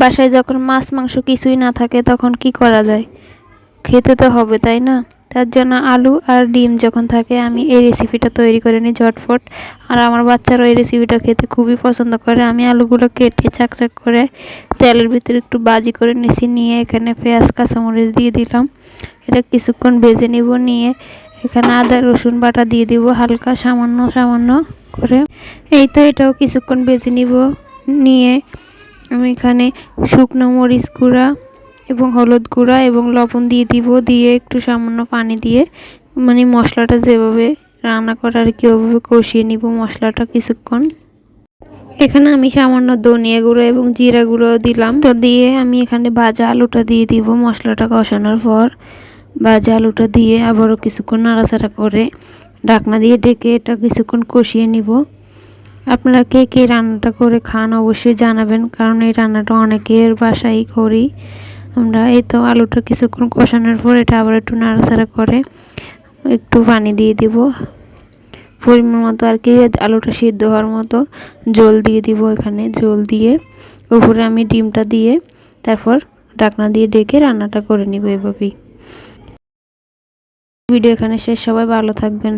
বাসায় যখন মাছ মাংস কিছুই না থাকে তখন কি করা যায়, খেতে তো হবে তাই না। তার জন্য আলু আর ডিম যখন থাকে আমি এই রেসিপিটা তৈরি করে নিই ঝটফট। আর আমার বাচ্চারা এই রেসিপিটা খেতে খুবই পছন্দ করে। আমি আলুগুলো কেটে চাকচাক করে তেলের ভিতরে একটু ভাজি করে নিয়েছি, নিয়ে এখানে পেঁয়াজ কাঁচামরিচ দিয়ে দিলাম। এটা কিছুক্ষণ ভেজে নিব, নিয়ে এখানে আদা রসুন বাটা দিয়ে দিব হালকা সামান্য সামান্য করে। এই তো এটাও কিছুক্ষণ ভেজে নিব, নিয়ে আমি এখানে শুকনো মরিচ গুঁড়া এবং হলুদ গুঁড়া এবং লবণ দিয়ে দিব, দিয়ে একটু সামান্য পানি দিয়ে মানে মশলাটা যেভাবে রান্না করার আর কি ওভাবে কষিয়ে নিব মশলাটা কিছুক্ষণ। এখানে আমি সামান্য ধনিয়া গুঁড়ো এবং জিরা গুঁড়ো দিলাম, তো দিয়ে আমি এখানে ভাজা আলুটা দিয়ে দিব। মশলাটা কষানোর পর ভাজা আলুটা দিয়ে আবারও কিছুক্ষণ নাড়াচাড়া করে ঢাকনা দিয়ে ঢেকে এটা কিছুক্ষণ কষিয়ে নিব। আপনারা কে কে রান্নাটা করে খান অবশ্যই জানাবেন, কারণ এই রান্নাটা অনেকের বাসায় করি আমরা। এই তো আলুটা কিছুক্ষণ কষানোর পর এটা আবার একটু নাড়াচাড়া করে একটু পানি দিয়ে দিব পরিমাণ মতো আর কি, আলুটা সিদ্ধ হওয়ার মতো জল দিয়ে দিব। এখানে জল দিয়ে উপরে আমি ডিমটা দিয়ে তারপর ঢাকনা দিয়ে ঢেকে রান্নাটা করে নিব এভাবেই। ভিডিও এখানে শেষ, সবাই ভালো থাকবেন।